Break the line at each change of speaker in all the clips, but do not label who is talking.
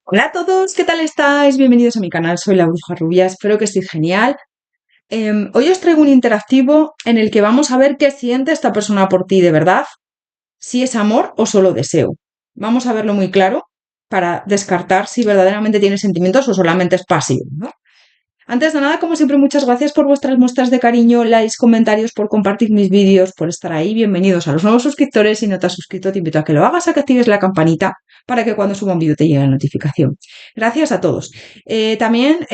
Hola a todos, ¿qué tal estáis? Bienvenidos a mi canal, soy la Bruja Rubia, espero que estéis genial. Hoy os traigo un interactivo en el que vamos a ver qué siente esta persona por ti de verdad, si es amor o solo deseo. Vamos a verlo muy claro para descartar si verdaderamente tiene sentimientos o solamente es pasivo, ¿no? Antes de nada, como siempre, muchas gracias por vuestras muestras de cariño, likes, comentarios, por compartir mis vídeos, por estar ahí. Bienvenidos a los nuevos suscriptores. Si no te has suscrito, te invito a que lo hagas, a que actives la campanita para que cuando suba un vídeo te llegue la notificación. Gracias a todos. También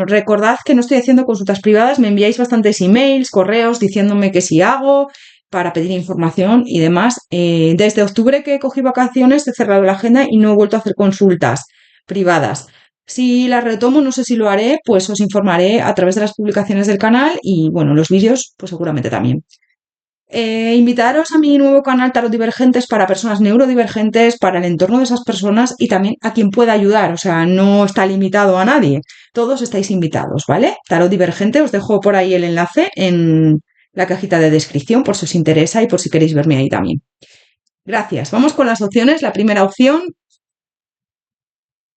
recordad que no estoy haciendo consultas privadas, me enviáis bastantes emails, correos diciéndome que sí hago para pedir información y demás. Desde octubre que cogí vacaciones he cerrado la agenda y no he vuelto a hacer consultas privadas. Si las retomo, no sé si lo haré, pues os informaré a través de las publicaciones del canal y, bueno, los vídeos, pues seguramente también. Invitaros a mi nuevo canal Tarot Divergentes para personas neurodivergentes, para el entorno de esas personas y también a quien pueda ayudar. O sea, no está limitado a nadie. Todos estáis invitados, ¿vale? Tarot Divergente, os dejo por ahí el enlace en la cajita de descripción por si os interesa y por si queréis verme ahí también. Gracias. Vamos con las opciones. La primera opción,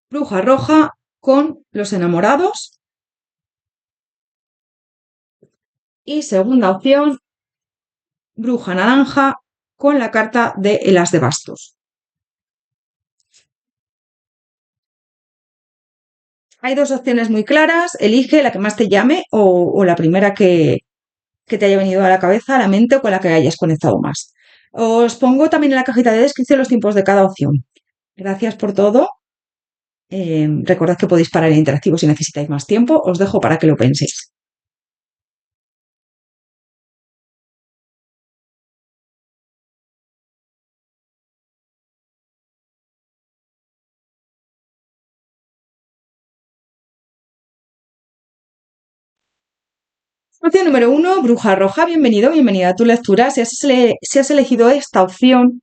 Bruja Roja con los enamorados. Y segunda opción, Bruja Naranja con la carta de el As de Bastos. Hay dos opciones muy claras, elige la que más te llame o la primera que te haya venido a la cabeza, a la mente o con la que hayas conectado más. Os pongo también en la cajita de descripción los tiempos de cada opción. Gracias por todo. Recordad que podéis parar el interactivo si necesitáis más tiempo. Os dejo para que lo penséis. Opción número uno, Bruja Roja, bienvenido, bienvenida a tu lectura. Si has elegido esta opción,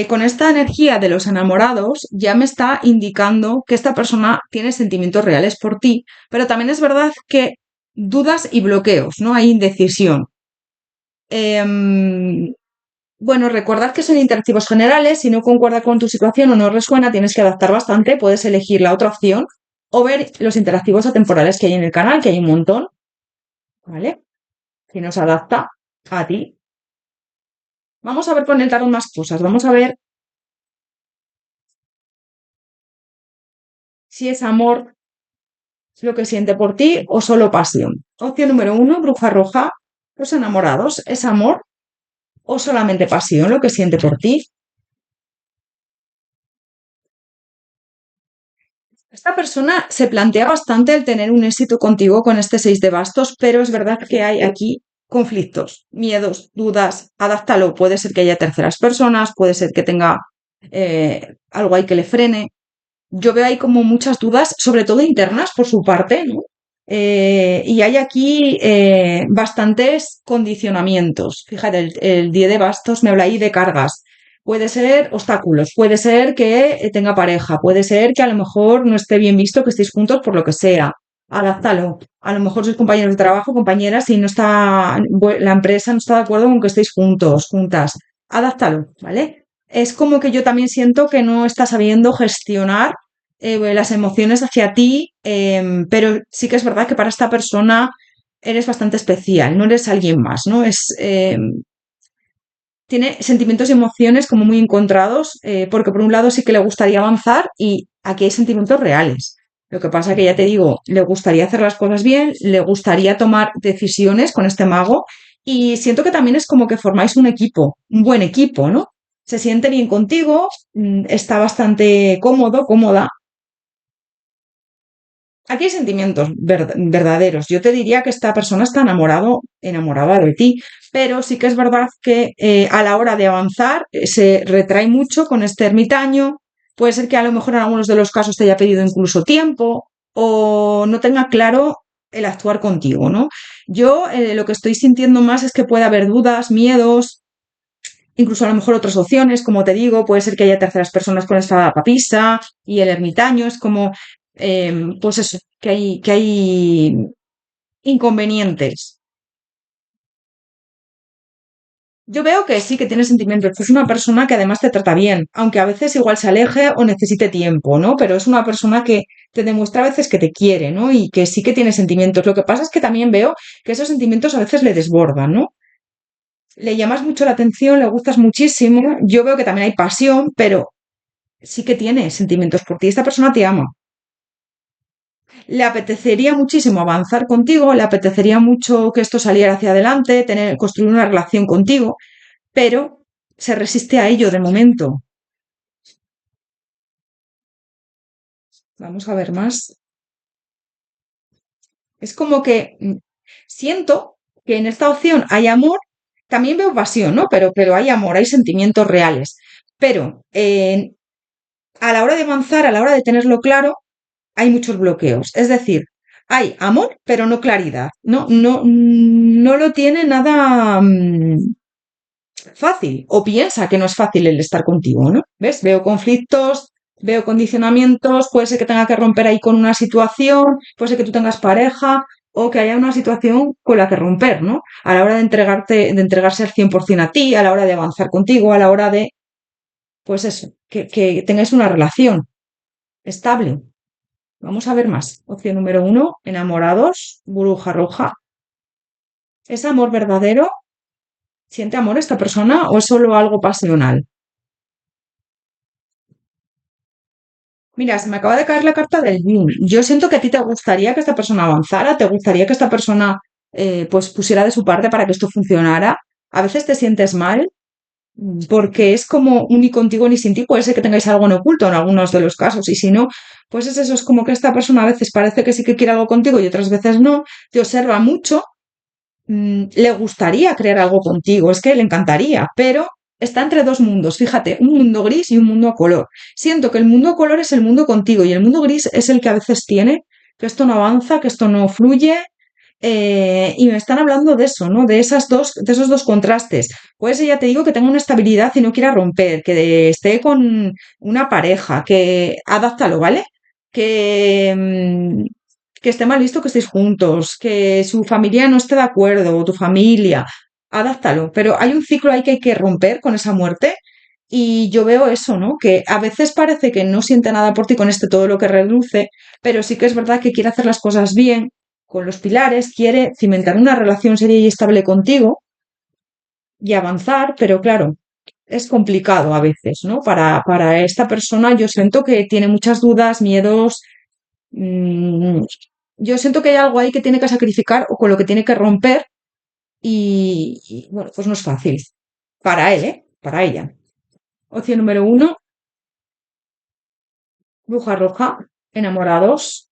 con esta energía de los enamorados, ya me está indicando que esta persona tiene sentimientos reales por ti, pero también es verdad que dudas y bloqueos, ¿no? Hay indecisión. Em, bueno, recordad que son interactivos generales, si no concuerda con tu situación o no resuena, tienes que adaptar bastante, puedes elegir la otra opción o ver los interactivos atemporales que hay en el canal, que hay un montón, ¿vale? Que nos adapta a ti. Vamos a ver con el tarot más cosas. Vamos a ver si es amor lo que siente por ti o solo pasión. Opción número uno, Bruja Roja. Los enamorados, ¿es amor o solamente pasión lo que siente por ti? Esta persona se plantea bastante el tener un éxito contigo con este 6 de bastos, pero es verdad que hay aquí conflictos, miedos, dudas. Adáptalo. Puede ser que haya terceras personas, puede ser que tenga algo ahí que le frene. Yo veo ahí como muchas dudas, sobre todo internas por su parte, ¿no? Y hay aquí bastantes condicionamientos. Fíjate, el 10 de bastos me habla ahí de cargas. Puede ser obstáculos, puede ser que tenga pareja, puede ser que a lo mejor no esté bien visto que estéis juntos por lo que sea. Adáptalo. A lo mejor sois compañeros de trabajo, compañeras, y no está, la empresa no está de acuerdo con que estéis juntos, juntas. Adáptalo, ¿vale? Es como que yo también siento que no está sabiendo gestionar las emociones hacia ti, pero sí que es verdad que para esta persona eres bastante especial, no eres alguien más, ¿no? Tiene sentimientos y emociones como muy encontrados, porque por un lado sí que le gustaría avanzar y aquí hay sentimientos reales. Lo que pasa que ya te digo, le gustaría hacer las cosas bien, le gustaría tomar decisiones con este mago y siento que también es como que formáis un equipo, un buen equipo, ¿no? Se siente bien contigo, está bastante cómodo, cómoda. Aquí hay sentimientos verdaderos. Yo te diría que esta persona está enamorada de ti, pero sí que es verdad que a la hora de avanzar se retrae mucho con este ermitaño. Puede ser que a lo mejor en algunos de los casos te haya pedido incluso tiempo o no tenga claro el actuar contigo, ¿no? Yo lo que estoy sintiendo más es que puede haber dudas, miedos, incluso a lo mejor otras opciones, como te digo, puede ser que haya terceras personas con esta papisa y el ermitaño es como, pues eso, que hay inconvenientes. Yo veo que sí que tiene sentimientos, que es una persona que además te trata bien, aunque a veces igual se aleje o necesite tiempo, ¿no? Pero es una persona que te demuestra a veces que te quiere, ¿no? Y que sí que tiene sentimientos. Lo que pasa es que también veo que esos sentimientos a veces le desbordan, ¿no? Le llamas mucho la atención, le gustas muchísimo. Yo veo que también hay pasión, pero sí que tiene sentimientos por ti. Esta persona te ama. Le apetecería muchísimo avanzar contigo, le apetecería mucho que esto saliera hacia adelante, tener, construir una relación contigo, pero se resiste a ello de momento. Vamos a ver más. Es como que siento que en esta opción hay amor, también veo pasión, ¿no? Pero hay amor, hay sentimientos reales. Pero a la hora de avanzar, a la hora de tenerlo claro, hay muchos bloqueos. Es decir, hay amor, pero no claridad. No, no, no lo tiene nada fácil. O piensa que no es fácil el estar contigo, ¿no? ¿Ves? Veo conflictos, veo condicionamientos, puede ser que tenga que romper ahí con una situación, puede ser que tú tengas pareja o que haya una situación con la que romper, ¿no? A la hora de entregarte, de entregarse al 100% a ti, a la hora de avanzar contigo, a la hora de, pues eso, que tengáis una relación estable. Vamos a ver más. Opción número uno, enamorados, burbuja roja. ¿Es amor verdadero? ¿Siente amor esta persona o es solo algo pasional? Mira, se me acaba de caer la carta del yin. Yo siento que a ti te gustaría que esta persona avanzara, te gustaría que esta persona pues pusiera de su parte para que esto funcionara. A veces te sientes mal porque es como un ni contigo ni sin ti. Puede ser que tengáis algo en oculto en algunos de los casos y si no, pues es eso, es como que esta persona a veces parece que sí que quiere algo contigo y otras veces no. Te observa mucho, le gustaría crear algo contigo, es que le encantaría, pero está entre dos mundos, fíjate, un mundo gris y un mundo a color. Siento que el mundo a color es el mundo contigo y el mundo gris es el que a veces tiene, que esto no avanza, que esto no fluye. Y me están hablando de eso, ¿no? De esos dos contrastes. Pues ya te digo que tenga una estabilidad y no quiera romper, que esté con una pareja, que adáptalo, ¿vale? Que, que esté mal visto que estéis juntos, que su familia no esté de acuerdo, o tu familia, adáptalo. Pero hay un ciclo ahí que hay que romper con esa muerte. Y yo veo eso, ¿no? Que a veces parece que no siente nada por ti con este todo lo que reduce, pero sí que es verdad que quiere hacer las cosas bien, con los pilares, quiere cimentar una relación seria y estable contigo y avanzar, pero claro, es complicado a veces, ¿no? Para esta persona yo siento que tiene muchas dudas, miedos. mm, yo siento que hay algo ahí que tiene que sacrificar o con lo que tiene que romper y, bueno, pues no es fácil. Para él, ¿eh? Para ella. Opción número uno, bruja roja, enamorados.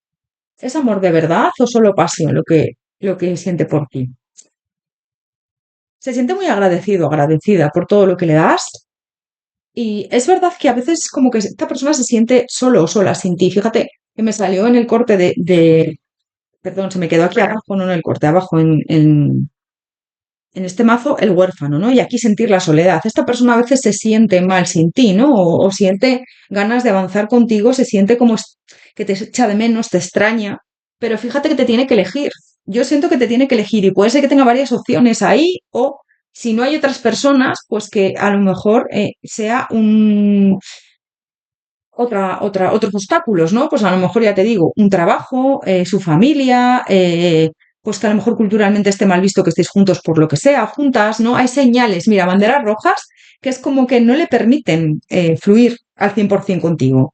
¿Es amor de verdad o solo pasión lo que siente por ti? Se siente muy agradecido, agradecida por todo lo que le das. Y es verdad que a veces como que esta persona se siente solo o sola sin ti. Fíjate que me salió en el corte perdón, se me quedó aquí abajo, no en el corte, abajo en este mazo el huérfano, ¿no? Y aquí sentir la soledad. Esta persona a veces se siente mal sin ti, ¿no? O siente ganas de avanzar contigo, se siente como que te echa de menos, te extraña, pero fíjate que te tiene que elegir. Yo siento que te tiene que elegir y puede ser que tenga varias opciones ahí o si no hay otras personas, pues que a lo mejor sea otros obstáculos, ¿no? Pues a lo mejor ya te digo, un trabajo, su familia, pues que a lo mejor culturalmente esté mal visto que estéis juntos por lo que sea, juntas, ¿no? Hay señales, mira, banderas rojas que es como que no le permiten fluir al 100% contigo.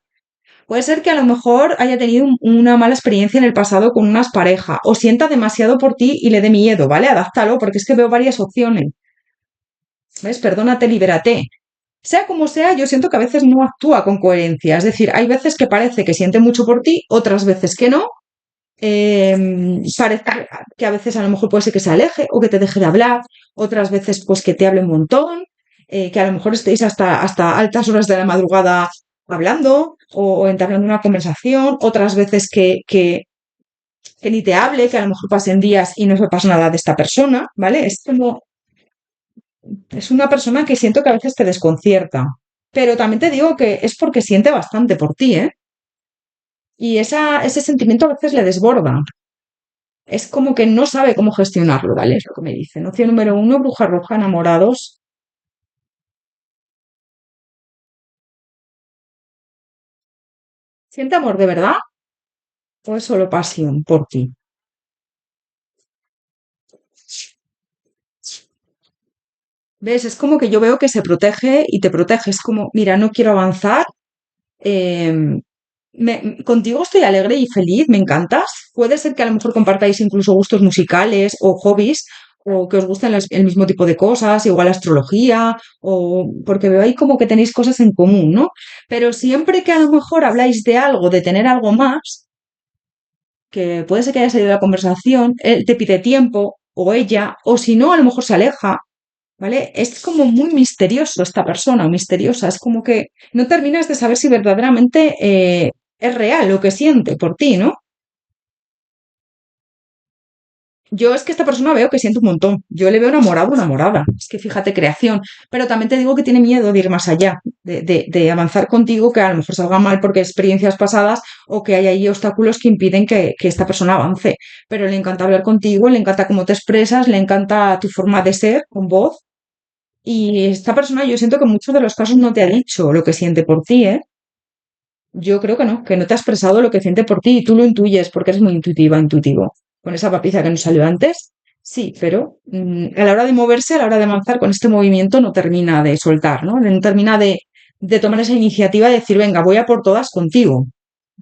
Puede ser que a lo mejor haya tenido una mala experiencia en el pasado con unas parejas o sienta demasiado por ti y le dé miedo, ¿vale? Adáptalo porque es que veo varias opciones. ¿Ves? Perdónate, libérate. Sea como sea, yo siento que a veces no actúa con coherencia. Es decir, hay veces que parece que siente mucho por ti, otras veces que no. Parece que a veces a lo mejor puede ser que se aleje o que te deje de hablar, otras veces pues que te hable un montón, que a lo mejor estéis hasta altas horas de la madrugada hablando o entablando una conversación, otras veces que ni te hable, que a lo mejor pasen días y no se pasa nada de esta persona, ¿vale? Es como, es una persona que siento que a veces te desconcierta. Pero también te digo que es porque siente bastante por ti, ¿eh? Y ese sentimiento a veces le desborda. Es como que no sabe cómo gestionarlo, ¿vale? Es lo que me dicen. Opción número uno, bruja roja, enamorados. ¿Siente amor de verdad o es solo pasión por ti? ¿Ves? Es como que yo veo que se protege y te protege. Es como, mira, no quiero avanzar. em, contigo estoy alegre y feliz, me encantas. Puede ser que a lo mejor compartáis incluso gustos musicales o hobbies, o que os gusten el mismo tipo de cosas, igual astrología, o porque veo ahí como que tenéis cosas en común, ¿no? Pero siempre que a lo mejor habláis de algo, de tener algo más, que puede ser que haya salido de la conversación, él te pide tiempo, o ella, o si no, a lo mejor se aleja, ¿vale? Es como muy misterioso esta persona, o misteriosa, es como que no terminas de saber si verdaderamente es real lo que siente por ti, ¿no? Yo es que esta persona veo que siente un montón. Yo le veo enamorado, enamorada. Es que fíjate, creación. Pero también te digo que tiene miedo de ir más allá, de avanzar contigo, que a lo mejor salga mal porque experiencias pasadas o que hay ahí obstáculos que impiden que esta persona avance. Pero le encanta hablar contigo, le encanta cómo te expresas, le encanta tu forma de ser con voz. Y esta persona yo siento que en muchos de los casos no te ha dicho lo que siente por ti, ¿eh? Yo creo que no te ha expresado lo que siente por ti y tú lo intuyes porque eres muy intuitiva, intuitivo. Con esa papisa que nos salió antes, sí, pero a la hora de moverse, a la hora de avanzar con este movimiento no termina de soltar, ¿no? No termina de tomar esa iniciativa de decir, venga, voy a por todas contigo.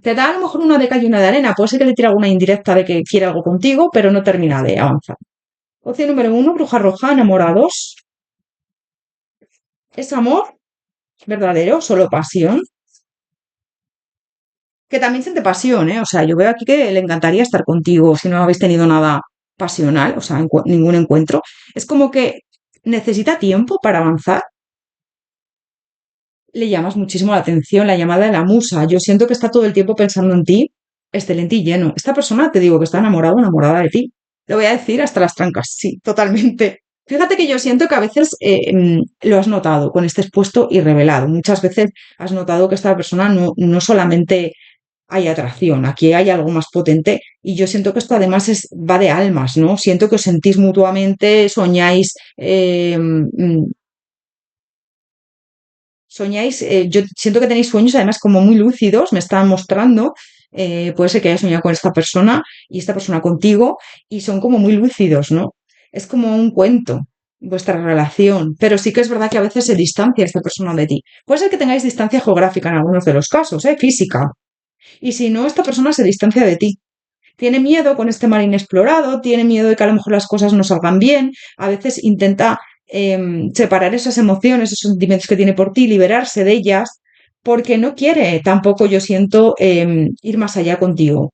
Te da a lo mejor una de cal y una de arena, puede ser que te tire alguna indirecta de que quiere algo contigo, pero no termina de avanzar. Opción número uno, bruja roja, enamorados. ¿Es amor verdadero, solo pasión? Que también siente pasión, ¿eh? O sea, yo veo aquí que le encantaría estar contigo si no habéis tenido nada pasional, o sea, ningún encuentro. Es como que necesita tiempo para avanzar. Le llamas muchísimo la atención, la llamada de la musa. Yo siento que está todo el tiempo pensando en ti, excelente y lleno. Esta persona, te digo que está enamorado, enamorada de ti. Lo voy a decir hasta las trancas, sí, totalmente. Fíjate que yo siento que a veces lo has notado con este expuesto y revelado. Muchas veces has notado que esta persona no solamente hay atracción, aquí hay algo más potente y yo siento que esto además va de almas, ¿no? Siento que os sentís mutuamente, soñáis, yo siento que tenéis sueños además como muy lúcidos, me están mostrando, puede ser que hayas soñado con esta persona y esta persona contigo y son como muy lúcidos, ¿no? Es como un cuento vuestra relación, pero sí que es verdad que a veces se distancia esta persona de ti. Puede ser que tengáis distancia geográfica en algunos de los casos, ¿eh? Física, y si no, esta persona se distancia de ti. Tiene miedo con este mar inexplorado, tiene miedo de que a lo mejor las cosas no salgan bien, a veces intenta separar esas emociones, esos sentimientos que tiene por ti, liberarse de ellas, porque no quiere tampoco, yo siento, ir más allá contigo.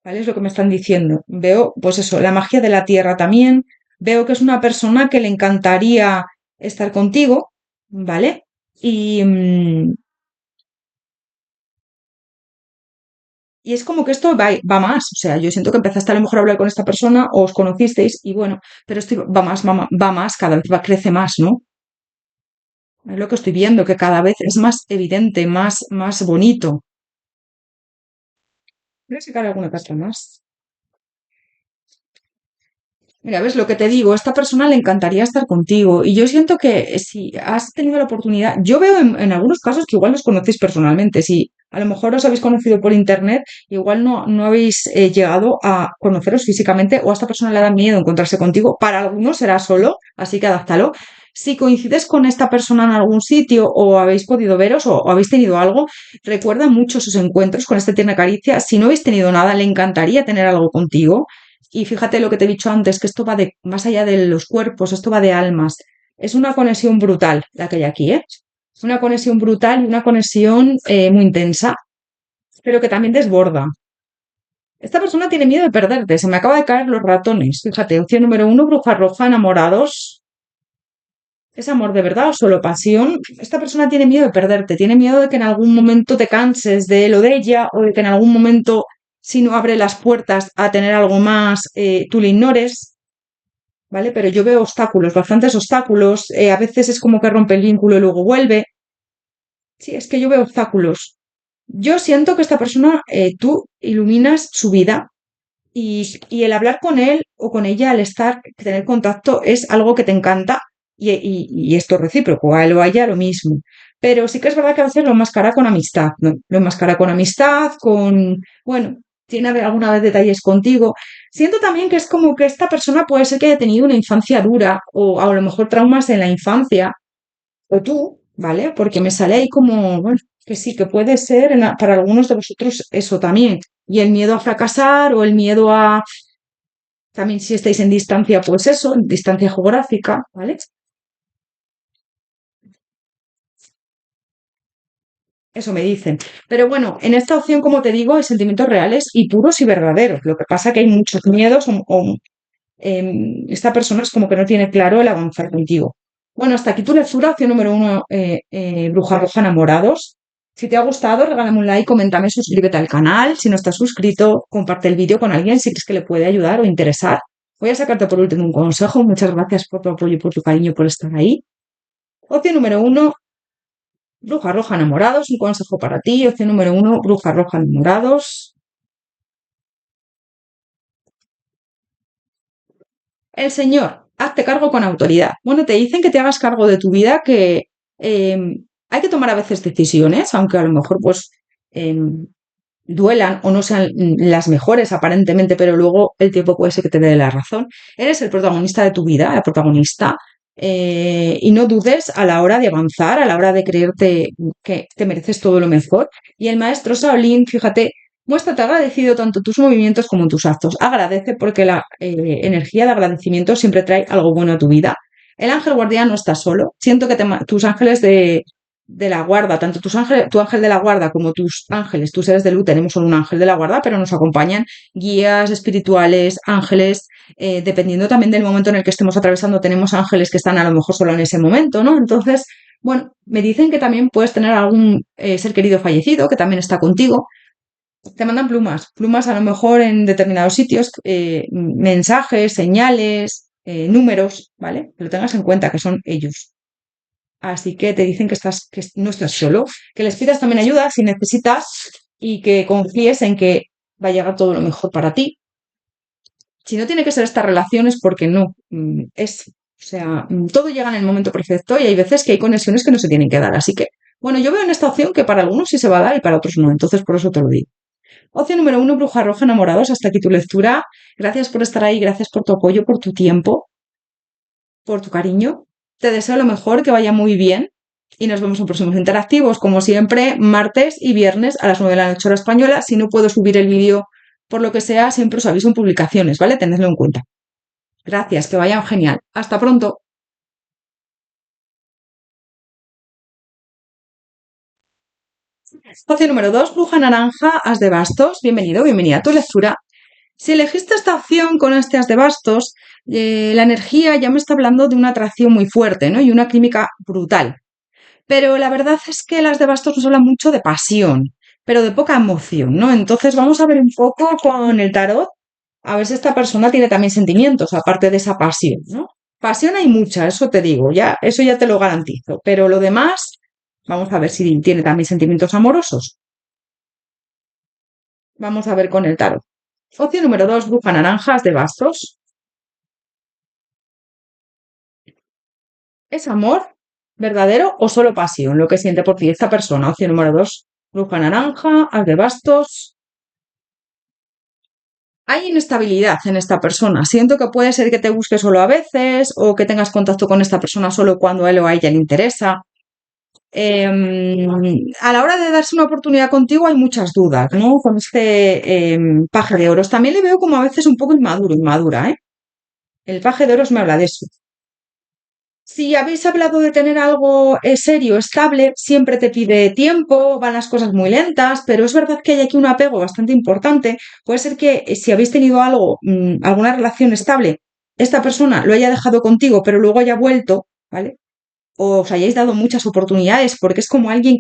¿Vale? Es lo que me están diciendo. Veo, pues eso, la magia de la tierra también. Veo que es una persona que le encantaría estar contigo, ¿vale? Y, y es como que esto va más. O sea, yo siento que empezaste a lo mejor a hablar con esta persona o os conocisteis y bueno, pero esto va más, va más, cada vez crece más, ¿no? Es lo que estoy viendo, que cada vez es más evidente, más bonito. Voy a sacar alguna carta más. Mira, ves lo que te digo, esta persona le encantaría estar contigo y yo siento que si has tenido la oportunidad, yo veo en algunos casos que igual los conocéis personalmente, si a lo mejor os habéis conocido por internet, igual no habéis llegado a conoceros físicamente o a esta persona le da miedo encontrarse contigo, para algunos será solo, así que adáptalo. Si coincides con esta persona en algún sitio o habéis podido veros o habéis tenido algo, recuerda mucho sus encuentros con esta tierna caricia. Si no habéis tenido nada, le encantaría tener algo contigo. Y fíjate lo que te he dicho antes, que esto va de más allá de los cuerpos, esto va de almas. Es una conexión brutal la que hay aquí, ¿eh? Una conexión brutal y una conexión muy intensa, pero que también desborda. Esta persona tiene miedo de perderte. Se me acaba de caer los ratones. Fíjate, opción número uno, bruja roja, enamorados. ¿Es amor de verdad o solo pasión? Esta persona tiene miedo de perderte, tiene miedo de que en algún momento te canses de él o de ella, o de que en algún momento, si no abre las puertas a tener algo más, tú le ignores. ¿Vale? Pero yo veo obstáculos, bastantes obstáculos. A veces es como que rompe el vínculo y luego vuelve. Sí, es que yo veo obstáculos. Yo siento que esta persona, tú iluminas su vida y el hablar con él o con ella, al estar, tener contacto, es algo que te encanta y esto es recíproco, a él o a ella lo mismo. pero sí que es verdad que a veces lo enmascara con amistad, ¿no? Lo enmascara con amistad, bueno, tiene alguna vez detalles contigo. Siento también que es como que esta persona puede ser que haya tenido una infancia dura o a lo mejor traumas en la infancia, o tú, ¿vale? Porque me sale ahí como, bueno, que sí, que puede ser para algunos de vosotros eso también. Y el miedo a fracasar o el miedo a, también si estáis en distancia, pues eso, en distancia geográfica, ¿vale? Eso me dicen. Pero bueno, en esta opción, como te digo, hay sentimientos reales y puros y verdaderos. Lo que pasa que hay muchos miedos esta persona es como que no tiene claro el avanzar contigo. Bueno, hasta aquí tu lectura, opción número uno, Bruja Roja Enamorados. Si te ha gustado, regálame un like, coméntame, suscríbete al canal. Si no estás suscrito, comparte el vídeo con alguien si crees que le puede ayudar o interesar. Voy a sacarte por último un consejo. Muchas gracias por tu apoyo y por tu cariño por estar ahí. Opción número uno, Bruja Roja Enamorados. Un consejo para ti. Opción número uno, Bruja Roja Enamorados. El Señor, hazte cargo con autoridad. Bueno, te dicen que te hagas cargo de tu vida, que hay que tomar a veces decisiones, aunque a lo mejor pues em, duelan o no sean las mejores aparentemente, pero luego el tiempo puede ser que te dé la razón. Eres el protagonista de tu vida, la protagonista, y no dudes a la hora de avanzar, a la hora de creerte que te mereces todo lo mejor. Y el maestro Shaolin, fíjate, muéstrate agradecido tanto tus movimientos como tus actos. Agradece porque la energía de agradecimiento siempre trae algo bueno a tu vida. El ángel guardián no está solo. Siento que tus ángeles de la guarda, tanto tu ángel de la guarda como tus ángeles, tus seres de luz, tenemos solo un ángel de la guarda, pero nos acompañan guías espirituales, ángeles, dependiendo también del momento en el que estemos atravesando, tenemos ángeles que están a lo mejor solo en ese momento, ¿no? Entonces, bueno, me dicen que también puedes tener algún ser querido fallecido que también está contigo. Te mandan plumas a lo mejor en determinados sitios, mensajes, señales, números, ¿vale? Que lo tengas en cuenta, que son ellos. Así que te dicen que no estás solo, que les pidas también ayuda si necesitas y que confíes en que va a llegar todo lo mejor para ti. Si no tiene que ser estas relaciones, porque no, o sea, todo llega en el momento perfecto y hay veces que hay conexiones que no se tienen que dar. Así que, bueno, yo veo en esta opción que para algunos sí se va a dar y para otros no, entonces por eso te lo digo. Opción número uno, Bruja Roja Enamorados, hasta aquí tu lectura. Gracias por estar ahí, gracias por tu apoyo, por tu tiempo, por tu cariño. Te deseo lo mejor, que vaya muy bien y nos vemos en próximos interactivos, como siempre, martes y viernes a las 9 de la noche hora española. Si no puedo subir el vídeo por lo que sea, siempre os aviso en publicaciones, ¿vale? Tenedlo en cuenta. Gracias, que vayan genial. Hasta pronto. Espacio número 2, Bruja Naranja, As de Bastos. Bienvenido, bienvenida a tu lectura. Si elegiste esta opción con este as de bastos, la energía ya me está hablando de una atracción muy fuerte, ¿no? Y una química brutal. Pero la verdad es que las de bastos nos hablan mucho de pasión, pero de poca emoción, ¿no? Entonces vamos a ver un poco con el tarot, a ver si esta persona tiene también sentimientos, aparte de esa pasión, ¿no? Pasión hay mucha, eso te digo, ya, eso ya te lo garantizo. Pero lo demás, vamos a ver si tiene también sentimientos amorosos. Vamos a ver con el tarot. Opción número 2, Bruja Naranjas de bastos. ¿Es amor verdadero o solo pasión lo que siente por ti esta persona? Opción número 2, Bruja Naranja, As de Bastos. Hay inestabilidad en esta persona. Siento que puede ser que te busque solo a veces o que tengas contacto con esta persona solo cuando a él o a ella le interesa. A la hora de darse una oportunidad contigo hay muchas dudas, ¿no? Con este paje de oros. También le veo como a veces un poco inmaduro, inmadura, ¿eh? El paje de oros me habla de eso. Si habéis hablado de tener algo serio, estable, siempre te pide tiempo, van las cosas muy lentas, pero es verdad que hay aquí un apego bastante importante. Puede ser que si habéis tenido algo, alguna relación estable, esta persona lo haya dejado contigo, pero luego haya vuelto, ¿vale? O os hayáis dado muchas oportunidades, porque es como alguien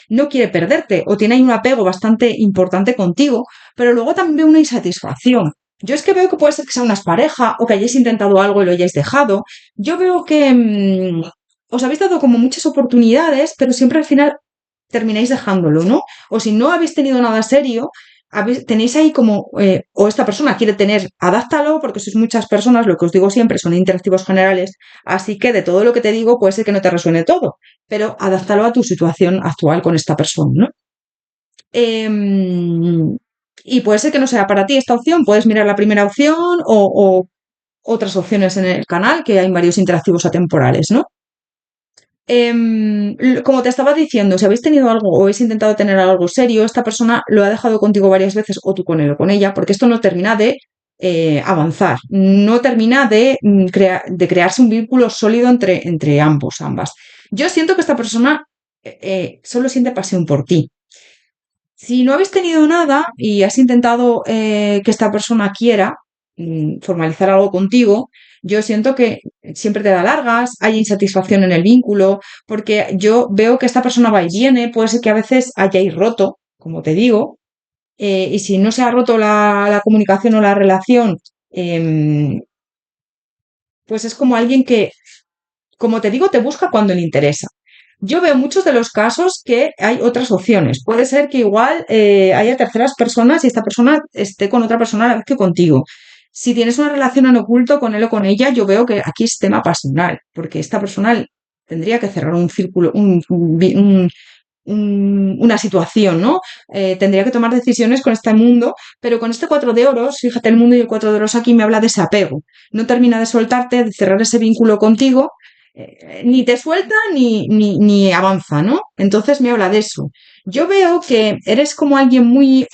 no quiere perderte o tiene ahí un apego bastante importante contigo, pero luego también veo una insatisfacción. Yo es que veo que puede ser que sea una pareja o que hayáis intentado algo y lo hayáis dejado. Yo veo que os habéis dado como muchas oportunidades, pero siempre al final termináis dejándolo, ¿no? O si no habéis tenido nada serio, tenéis ahí como, o esta persona quiere tener, adáptalo, porque sois muchas personas, lo que os digo siempre son interactivos generales, así que de todo lo que te digo puede ser que no te resuene todo, pero adáptalo a tu situación actual con esta persona, ¿no? Em, y puede ser que no sea para ti esta opción, puedes mirar la primera opción o otras opciones en el canal, que hay varios interactivos atemporales, ¿no? Como te estaba diciendo, si habéis tenido algo o habéis intentado tener algo serio, esta persona lo ha dejado contigo varias veces o tú con él o con ella, porque esto no termina de avanzar, no termina de, de crearse un vínculo sólido entre ambos, ambas. Yo siento que esta persona solo siente pasión por ti. Si no habéis tenido nada y has intentado que esta persona quiera formalizar algo contigo, yo siento que siempre te da largas, hay insatisfacción en el vínculo, porque yo veo que esta persona va y viene, puede ser que a veces hayáis roto, como te digo, y si no se ha roto la comunicación o la relación, em, pues es como alguien que, como te digo, te busca cuando le interesa. Yo veo muchos de los casos que hay otras opciones. Puede ser que igual haya terceras personas y esta persona esté con otra persona a la vez que contigo. Si tienes una relación en oculto con él o con ella, yo veo que aquí es tema pasional, porque esta persona tendría que cerrar un círculo, una situación, ¿no? Tendría que tomar decisiones con este mundo, pero con este 4 de oros, fíjate, el mundo y el 4 de oros aquí me habla de ese apego. No termina de soltarte, de cerrar ese vínculo contigo, ni te suelta ni avanza, ¿no? Entonces me habla de eso. Yo veo que eres como alguien muy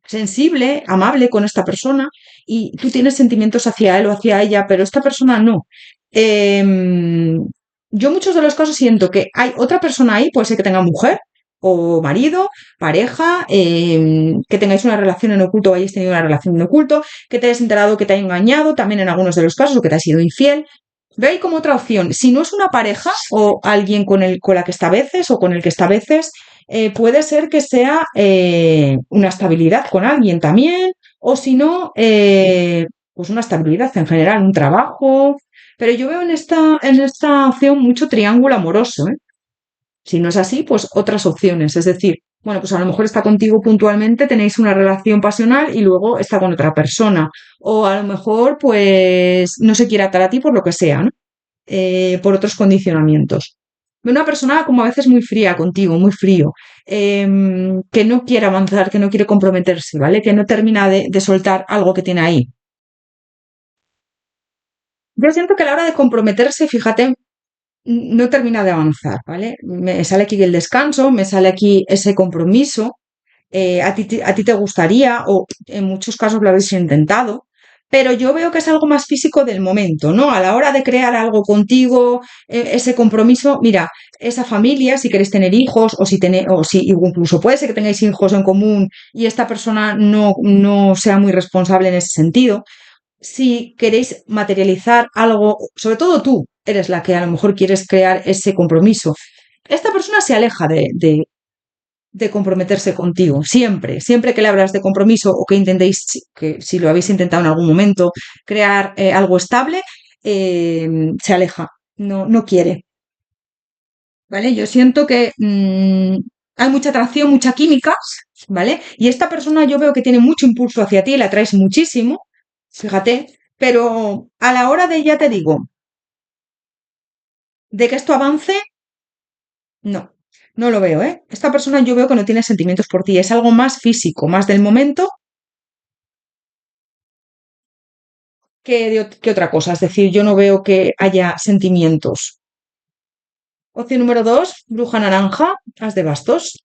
sensible, amable con esta persona y tú tienes sentimientos hacia él o hacia ella, pero esta persona no. Yo en muchos de los casos siento que hay otra persona ahí, puede ser que tenga mujer o marido, pareja, que tengáis una relación en oculto o hayáis tenido una relación en oculto, que te hayas enterado que te haya engañado, también en algunos de los casos, o que te ha sido infiel. Ve ahí como otra opción. Si no es una pareja o alguien con la que está a veces o con el que está a veces, puede ser que sea una estabilidad con alguien también, o si no, pues una estabilidad en general, un trabajo. Pero yo veo en esta opción mucho triángulo amoroso, ¿eh? Si no es así, pues otras opciones. Es decir, bueno, pues a lo mejor está contigo puntualmente, tenéis una relación pasional y luego está con otra persona. O a lo mejor, pues, no se quiere atar a ti por lo que sea, ¿no? Por otros condicionamientos. Una persona como a veces muy fría contigo, muy frío, que no quiere avanzar, que no quiere comprometerse, ¿vale? Que no termina de soltar algo que tiene ahí. Yo siento que a la hora de comprometerse, fíjate, no termina de avanzar, ¿vale? Me sale aquí el descanso, me sale aquí ese compromiso. A ti te gustaría, o en muchos casos lo habéis intentado, pero yo veo que es algo más físico del momento, ¿no? A la hora de crear algo contigo, ese compromiso, mira, esa familia, si queréis tener hijos, o si incluso puede ser que tengáis hijos en común y esta persona no sea muy responsable en ese sentido, si queréis materializar algo, sobre todo tú eres la que a lo mejor quieres crear ese compromiso. Esta persona se aleja de comprometerse contigo, siempre, siempre que le hablas de compromiso o que intentéis, que si lo habéis intentado en algún momento, crear algo estable, se aleja, no quiere, ¿vale? Yo siento que hay mucha atracción, mucha química, ¿vale? Y esta persona yo veo que tiene mucho impulso hacia ti, la atraes muchísimo, fíjate, pero a la hora de, ya te digo, de que esto avance, no, no lo veo, ¿eh? Esta persona yo veo que no tiene sentimientos por ti, es algo más físico, más del momento que otra cosa. Es decir, yo no veo que haya sentimientos. Opción número 2, bruja naranja, as de bastos.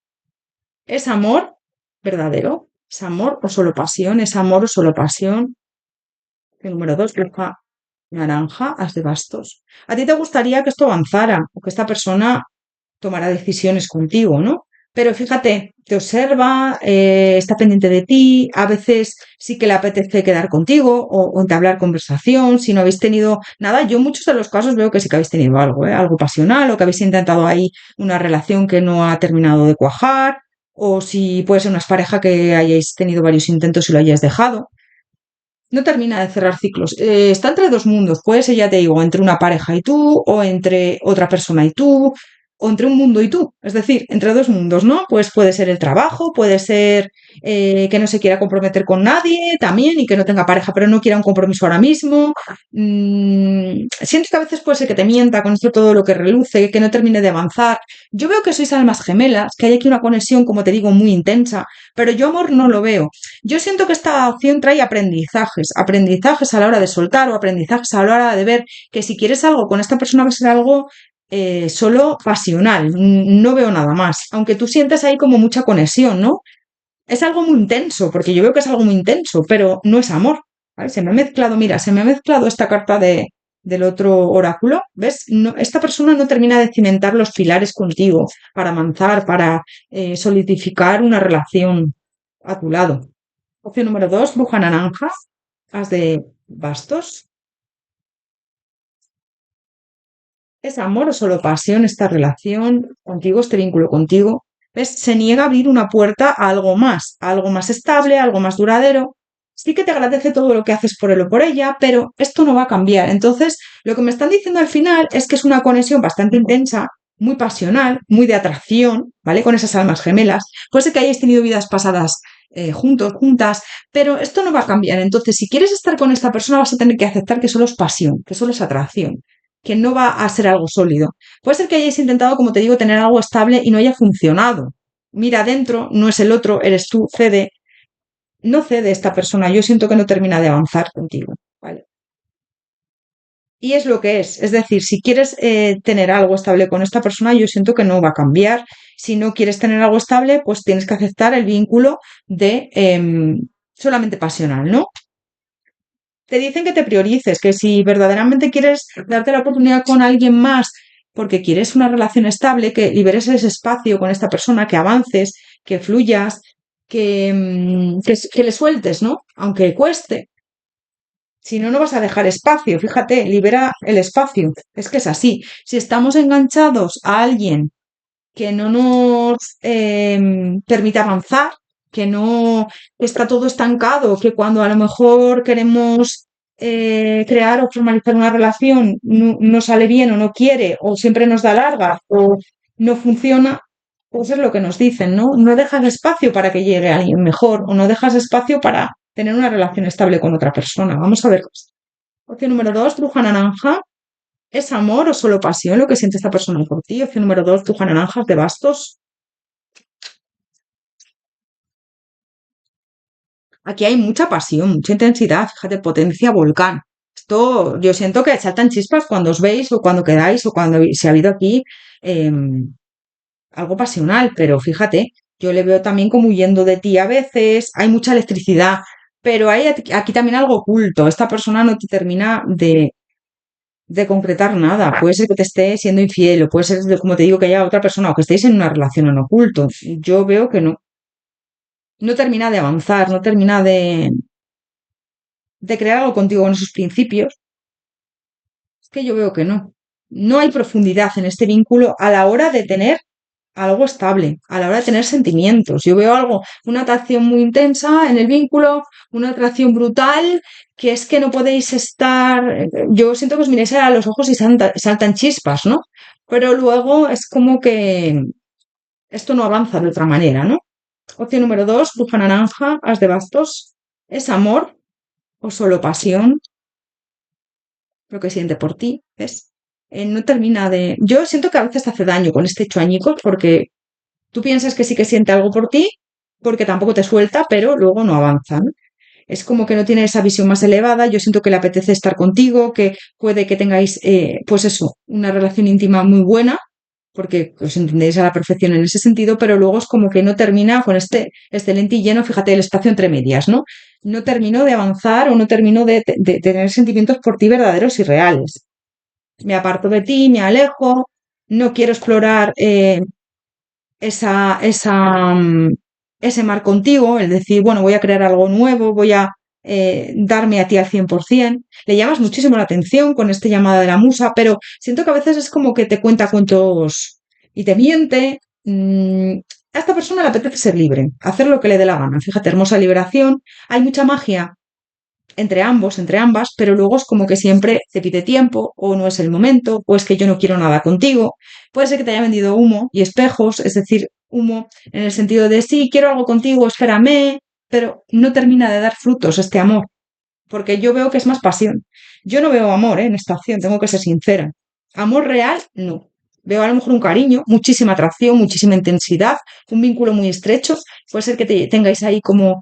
¿Es amor verdadero? ¿Es amor o solo pasión? ¿Es amor o solo pasión? Opción número 2, bruja naranja, as de bastos. ¿A ti te gustaría que esto avanzara o que esta persona tomara decisiones contigo, ¿no? Pero fíjate, te observa, está pendiente de ti, a veces sí que le apetece quedar contigo o entablar conversación, si no habéis tenido nada, yo en muchos de los casos veo que sí que habéis tenido algo, ¿eh? Algo pasional o que habéis intentado ahí una relación que no ha terminado de cuajar, o si puede ser una pareja que hayáis tenido varios intentos y lo hayáis dejado. No termina de cerrar ciclos. Está entre dos mundos. Puede ser, ya te digo, entre una pareja y tú, o entre otra persona y tú, o entre un mundo y tú, es decir, entre dos mundos, ¿no? Pues puede ser el trabajo, puede ser que no se quiera comprometer con nadie también y que no tenga pareja, pero no quiera un compromiso ahora mismo. Siento que a veces puede ser que te mienta con esto todo lo que reluce, que no termine de avanzar. Yo veo que sois almas gemelas, que hay aquí una conexión, como te digo, muy intensa, pero yo amor no lo veo. Yo siento que esta opción trae aprendizajes, aprendizajes a la hora de soltar o aprendizajes a la hora de ver que si quieres algo con esta persona va a ser algo solo pasional, no veo nada más, aunque tú sientes ahí como mucha conexión, ¿no? Es algo muy intenso, porque yo veo que es algo muy intenso, pero no es amor, ¿vale? Se me ha mezclado, mira, se me ha mezclado esta carta del otro oráculo, ¿ves? No, esta persona no termina de cimentar los pilares contigo para avanzar, para solidificar una relación a tu lado. Opción número 2, bruja naranja, as de bastos. ¿Es amor o solo pasión esta relación contigo, este vínculo contigo? ¿Ves? Se niega a abrir una puerta a algo más estable, a algo más duradero. Sí que te agradece todo lo que haces por él o por ella, pero esto no va a cambiar. Entonces, lo que me están diciendo al final es que es una conexión bastante intensa, muy pasional, muy de atracción, ¿vale? Con esas almas gemelas. Puede ser que hayáis tenido vidas pasadas juntos, juntas, pero esto no va a cambiar. Entonces, si quieres estar con esta persona, vas a tener que aceptar que solo es pasión, que solo es atracción, que no va a ser algo sólido. Puede ser que hayáis intentado, como te digo, tener algo estable y no haya funcionado. Mira adentro, no es el otro, eres tú, cede. No cede esta persona, yo siento que no termina de avanzar contigo, ¿vale? Y es lo que es. Es decir, si quieres tener algo estable con esta persona, yo siento que no va a cambiar. Si no quieres tener algo estable, pues tienes que aceptar el vínculo de solamente pasional, ¿no? Te dicen que te priorices, que si verdaderamente quieres darte la oportunidad con alguien más porque quieres una relación estable, que liberes ese espacio con esta persona, que avances, que fluyas, que le sueltes, ¿no? Aunque cueste. Si no, no vas a dejar espacio. Fíjate, libera el espacio. Es que es así. Si estamos enganchados a alguien que no nos permite avanzar, que no está todo estancado, que cuando a lo mejor queremos crear o formalizar una relación no sale bien o no quiere, o siempre nos da larga, o no funciona, pues es lo que nos dicen, ¿no? No dejas espacio para que llegue alguien mejor, o no dejas espacio para tener una relación estable con otra persona. Vamos a ver. Opción número 2, bruja naranja. ¿Es amor o solo pasión lo que siente esta persona por ti? Opción número 2, bruja naranja de bastos. Aquí hay mucha pasión, mucha intensidad, fíjate, potencia volcán. Esto, yo siento que saltan chispas cuando os veis o cuando quedáis o cuando se ha habido aquí algo pasional, pero fíjate, yo le veo también como huyendo de ti a veces, hay mucha electricidad, pero hay aquí también algo oculto. Esta persona no te termina de concretar nada. Puede ser que te esté siendo infiel, o puede ser, como te digo, que haya otra persona, o que estéis en una relación en oculto. Yo veo que no. No termina de avanzar, no termina de crear algo contigo con esos principios. Es que yo veo que no. No hay profundidad en este vínculo a la hora de tener algo estable, a la hora de tener sentimientos. Yo veo algo, una atracción muy intensa en el vínculo, una atracción brutal, que es que no podéis estar. Yo siento que os miráis a los ojos y saltan chispas, ¿no? Pero luego es como que esto no avanza de otra manera, ¿no? Opción número 2, bruja naranja, as de bastos. ¿Es amor o solo pasión lo que siente por ti? ¿Ves? No termina de. Yo siento que a veces te hace daño con este hecho añicos porque tú piensas que sí que siente algo por ti, porque tampoco te suelta, pero luego no avanza, ¿no? Es como que no tiene esa visión más elevada. Yo siento que le apetece estar contigo, que puede que tengáis, pues eso, una relación íntima muy buena, porque os entendéis a la perfección en ese sentido, pero luego es como que no termina con este excelente y lleno, fíjate, el espacio entre medias, ¿no? No terminó de avanzar o no terminó de tener sentimientos por ti verdaderos y reales. Me aparto de ti, me alejo, no quiero explorar esa, esa, mm, ese mar contigo, el decir, bueno, voy a crear algo nuevo, voy a darme a ti al 100%. Le llamas muchísimo la atención con este llamada de la musa, pero siento que a veces es como que te cuenta cuentos y te miente. A esta persona le apetece ser libre, hacer lo que le dé la gana. Fíjate, hermosa liberación. Hay mucha magia entre ambos, entre ambas, pero luego es como que siempre te pide tiempo, o no es el momento, o es que yo no quiero nada contigo. Puede ser que te haya vendido humo y espejos, es decir, humo en el sentido de sí, quiero algo contigo, espérame, pero no termina de dar frutos este amor, porque yo veo que es más pasión. Yo no veo amor, en esta acción, tengo que ser sincera. Amor real, no. Veo a lo mejor un cariño, muchísima atracción, muchísima intensidad, un vínculo muy estrecho. Puede ser que tengáis ahí como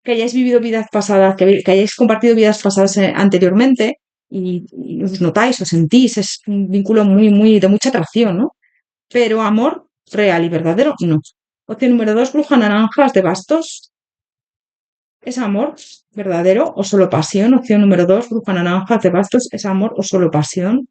que hayáis vivido vidas pasadas, que hayáis compartido vidas pasadas anteriormente y os notáis, os sentís, es un vínculo muy, muy de mucha atracción, ¿no? Pero amor real y verdadero, no. Opción número 2, bruja naranjas de bastos. ¿Es amor verdadero o solo pasión? Opción número 2, bruja naranjas de bastos. ¿Es amor o solo pasión?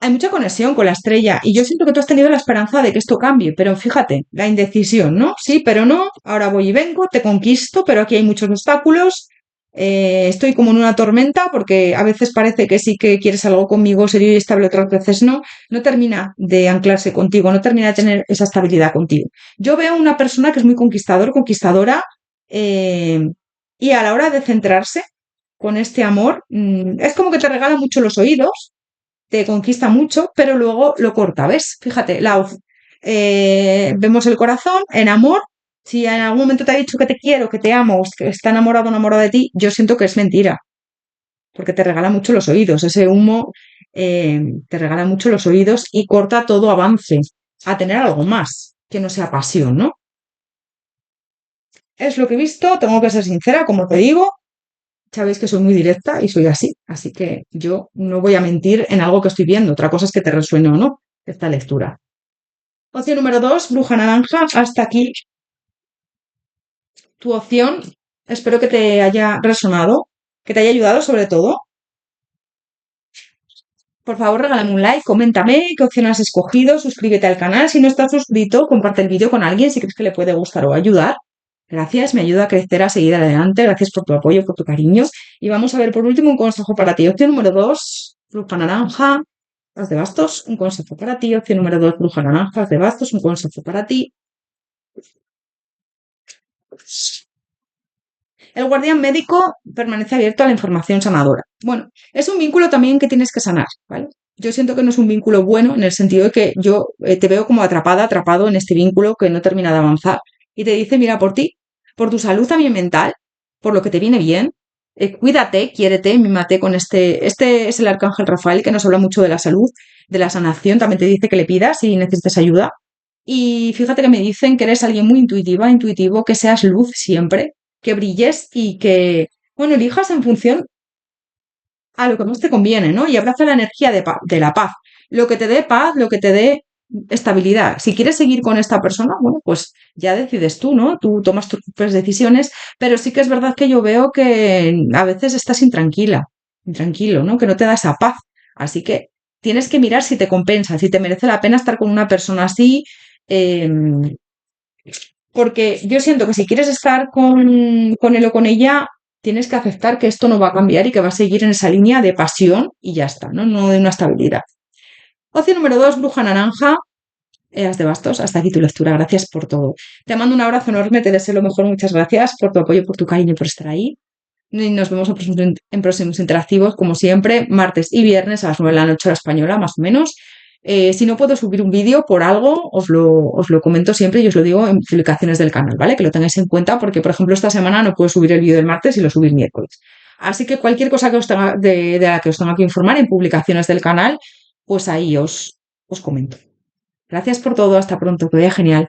Hay mucha conexión con la estrella y yo siento que tú has tenido la esperanza de que esto cambie, pero fíjate, la indecisión, ¿no? Sí, pero no, ahora voy y vengo, te conquisto, pero aquí hay muchos obstáculos, estoy como en una tormenta porque a veces parece que sí que quieres algo conmigo serio y estable, otras veces no, no termina de anclarse contigo, no termina de tener esa estabilidad contigo. Yo veo una persona que es muy conquistador, conquistadora, eh, y a la hora de centrarse con este amor, es como que te regala mucho los oídos, te conquista mucho, pero luego lo corta, ¿ves? Fíjate, vemos el corazón en amor. Si en algún momento te ha dicho que te quiero, que te amo, o que está enamorado o enamorado de ti, yo siento que es mentira, porque te regala mucho los oídos. Ese humo te regala mucho los oídos y corta todo avance a tener algo más, que no sea pasión, ¿no? Es lo que he visto, tengo que ser sincera, como te digo, sabéis que soy muy directa y soy así que yo no voy a mentir en algo que estoy viendo. Otra cosa es que te resuene o no esta lectura. Opción número 2, bruja naranja. Hasta aquí tu opción. Espero que te haya resonado, que te haya ayudado sobre todo. Por favor, regálame un like, coméntame qué opción has escogido, suscríbete al canal. Si no estás suscrito, comparte el vídeo con alguien si crees que le puede gustar o ayudar. Gracias, me ayuda a crecer, a seguir adelante. Gracias por tu apoyo, por tu cariño. Y vamos a ver por último un consejo para ti. Opción número 2, bruja naranja, as de bastos, un consejo para ti. Opción número 2, bruja naranja, as de bastos, un consejo para ti. El guardián médico permanece abierto a la información sanadora. Bueno, es un vínculo también que tienes que sanar, ¿vale? Yo siento que no es un vínculo bueno en el sentido de que yo te veo como atrapada, atrapado en este vínculo que no termina de avanzar y te dice, mira, por ti, por tu salud también mental, por lo que te viene bien, cuídate, quiérete, mímate con este es el arcángel Rafael que nos habla mucho de la salud, de la sanación, también te dice que le pidas si necesitas ayuda. Y fíjate que me dicen que eres alguien muy intuitiva, intuitivo, que seas luz siempre, que brilles y que, bueno, elijas en función a lo que más te conviene, ¿no? Y abraza la energía de la paz. Lo que te dé paz, lo que te dé estabilidad. Si quieres seguir con esta persona, bueno, pues ya decides tú, ¿no? Tú tomas tus propias decisiones, pero sí que es verdad que yo veo que a veces estás intranquilo, ¿no? Que no te da esa paz. Así que tienes que mirar si te compensa, si te merece la pena estar con una persona así, eh, porque yo siento que si quieres estar con él o con ella, tienes que aceptar que esto no va a cambiar y que va a seguir en esa línea de pasión y ya está, ¿no? No de una estabilidad. Opción número 2, bruja naranja. As de bastos, hasta aquí tu lectura. Gracias por todo. Te mando un abrazo enorme, te deseo lo mejor. Muchas gracias por tu apoyo, por tu cariño, por estar ahí. Y nos vemos en próximos interactivos, como siempre, martes y viernes a las 9 de la noche hora española, más o menos. Si no puedo subir un vídeo por algo, os lo comento siempre y os lo digo en publicaciones del canal, ¿vale? Que lo tengáis en cuenta porque, por ejemplo, esta semana no puedo subir el vídeo del martes y lo subí el miércoles. Así que cualquier cosa que os tenga, de la que os tenga que informar en publicaciones del canal, pues ahí os comento. Gracias por todo, hasta pronto, que vaya genial.